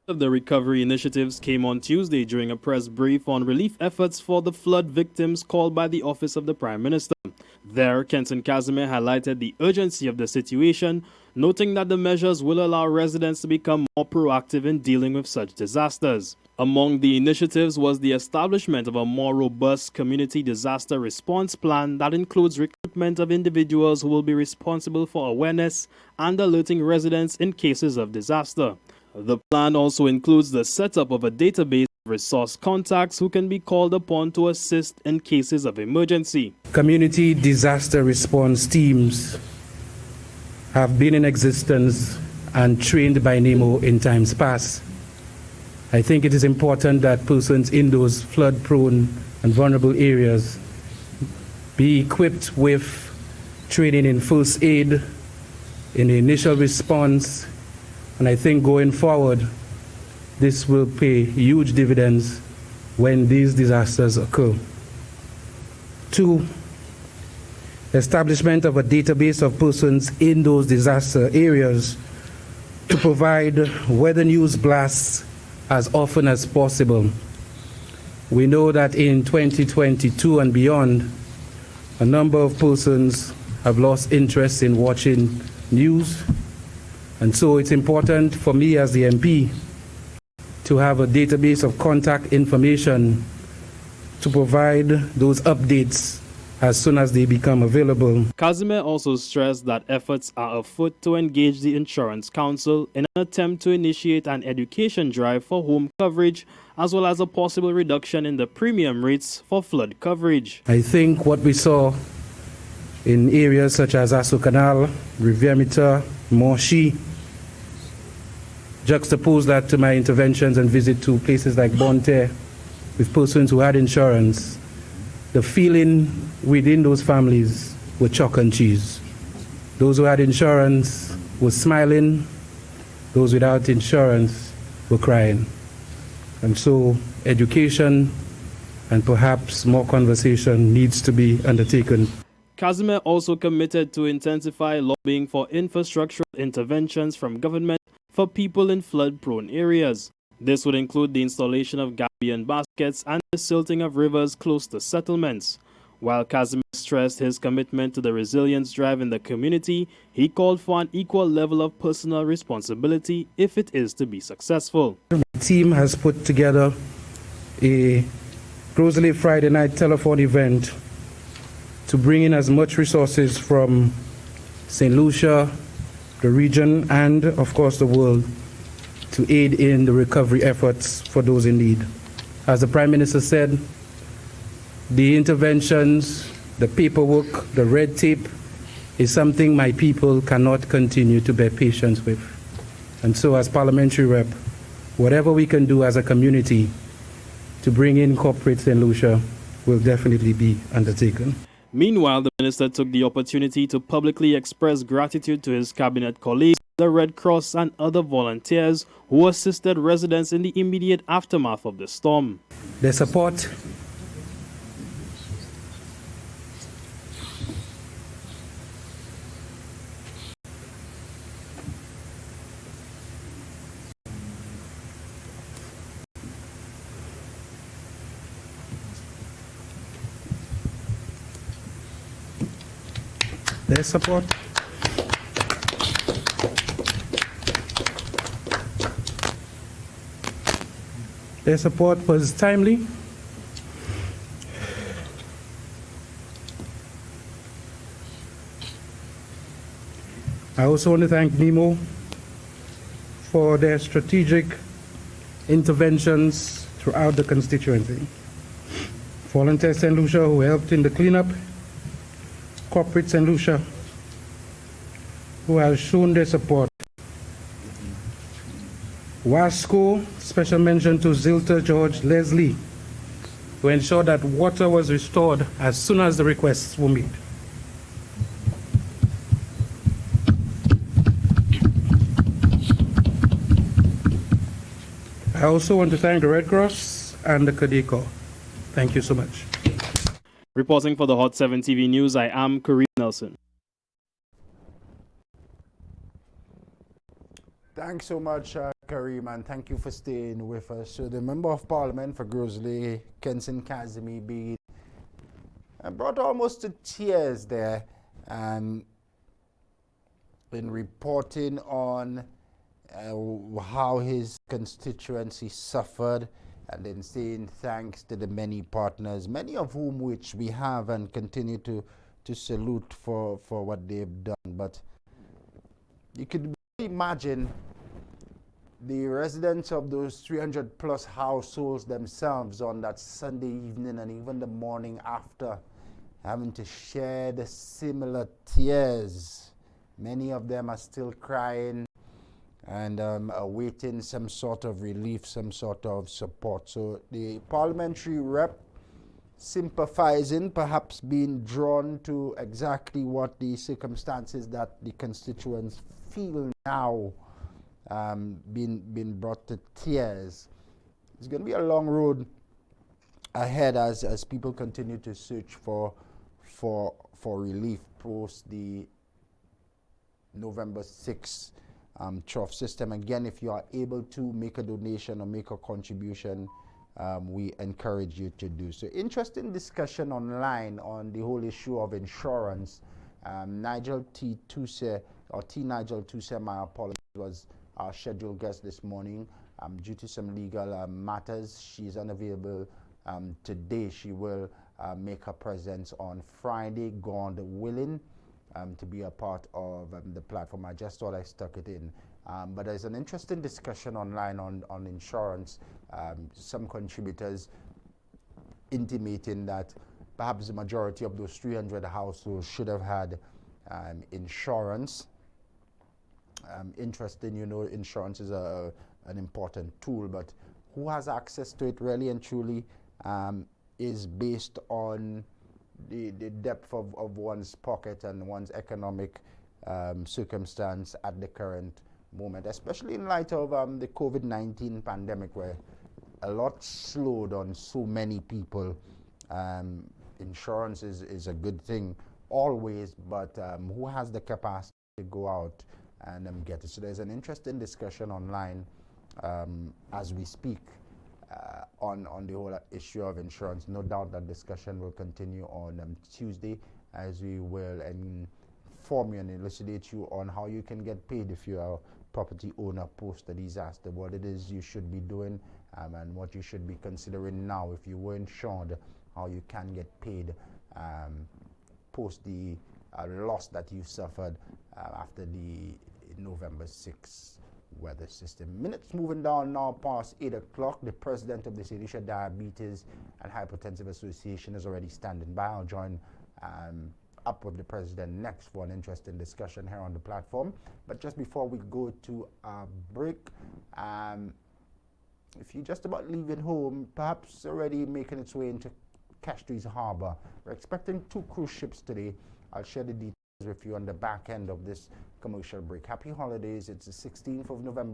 Of the recovery initiatives came on Tuesday during a press brief on relief efforts for the flood victims called by the Office of the Prime Minister. There, Kenson Casimir highlighted the urgency of the situation, noting that the measures will allow residents to become more proactive in dealing with such disasters. Among the initiatives was the establishment of a more robust community disaster response plan that includes recruitment of individuals who will be responsible for awareness and alerting residents in cases of disaster. The plan also includes the setup of a database of resource contacts who can be called upon to assist in cases of emergency. Community disaster response teams have been in existence and trained by NEMO in times past. I think it is important that persons in those flood-prone and vulnerable areas be equipped with training in first aid, in the initial response, and I think going forward, this will pay huge dividends when these disasters occur. 2, establishment of a database of persons in those disaster areas to provide weather news blasts as often as possible. We know that in 2022 and beyond, a number of persons have lost interest in watching news. And so it's important for me as the MP to have a database of contact information to provide those updates as soon as they become available. Casimir also stressed that efforts are afoot to engage the Insurance Council in an attempt to initiate an education drive for home coverage, as well as a possible reduction in the premium rates for flood coverage. I think what we saw in areas such as Asso Canal, Rivière-Mita, Monchy, juxtapose that to my interventions and visit to places like Bonte with persons who had insurance. The feeling within those families were chalk and cheese. Those who had insurance were smiling, those without insurance were crying. And so education and perhaps more conversation needs to be undertaken. Casimir also committed to intensify lobbying for infrastructural interventions from government for people in flood-prone areas. This would include the installation of gabion baskets and the silting of rivers close to settlements. While Casimir stressed his commitment to the resilience drive in the community, he called for an equal level of personal responsibility if it is to be successful. The team has put together a Grosley Friday night telephone event to bring in as much resources from St.Lucia, the region, and of course the world to aid in the recovery efforts for those in need. As the Prime Minister said, the interventions, the paperwork, the red tape is something my people cannot continue to bear patience with. And so as parliamentary rep, whatever we can do as a community to bring in corporate St. Lucia will definitely be undertaken. Meanwhile, the minister took the opportunity to publicly express gratitude to his cabinet colleagues, the Red Cross and other volunteers who assisted residents in the immediate aftermath of the storm. Their support Their support was timely. I also want to thank NEMO for their strategic interventions throughout the constituency. Volunteer St. Lucia who helped in the cleanup, corporate St. Lucia who has shown their support. Wasco, special mention to Zilter George Leslie, to ensure that water was restored as soon as the requests were made. I also want to thank the Red Cross and the Cadet. Thank you so much. Reporting for the Hot 7 TV News, I am Kareem Nelson. Thanks so much. Kareem, and thank you for staying with us. So the Member of Parliament for Grosley, Kenson Kazimi, being brought almost to tears there in reporting on how his constituency suffered, and then saying thanks to the many partners, many of whom which we have and continue to salute for what they've done. But you could imagine the residents of those 300 plus households themselves on that Sunday evening and even the morning after, having to share the similar tears. Many of them are still crying and awaiting some sort of relief, some sort of support. So the parliamentary rep sympathizing, perhaps being drawn to exactly what the circumstances that the constituents feel now, being brought to tears. It's going to be a long road ahead as people continue to search for relief post the November 6th Trough system. Again, if you are able to make a donation or make a contribution, we encourage you to do so. Interesting discussion online on the whole issue of insurance. Nigel T. Nigel Tuse, my apologies, was our scheduled guest this morning. Due to some legal matters, she's unavailable today. She will make her presence on Friday, God willing, to be a part of the platform. I just thought I stuck it in. But there's an interesting discussion online on insurance. Some contributors intimating that perhaps the majority of those 300 households should have had insurance. Interesting, insurance is an important tool, but who has access to it really and truly is based on the depth of one's pocket and one's economic circumstance at the current moment, especially in light of the COVID-19 pandemic, where a lot slowed on so many people. Insurance is a good thing always, but who has the capacity to go out and get it? So there's an interesting discussion online as we speak on the whole issue of insurance. No doubt that discussion will continue on Tuesday, as we will inform you and elucidate you on how you can get paid if you are a property owner post the disaster, what it is you should be doing, and what you should be considering now if you were insured, how you can get paid post the loss that you suffered after the November 6th weather system. Minutes moving down now past 8 o'clock. The president of the St.Lucia Diabetes and Hypertensive Association is already standing by. I'll join up with the president next for an interesting discussion here on the platform. But just before we go to a break, if you're just about leaving home, perhaps already making its way into Castries Harbor, we're expecting 2 cruise ships today. I'll share the details with you on the back end of this commercial break. Happy holidays. It's the 16th of November.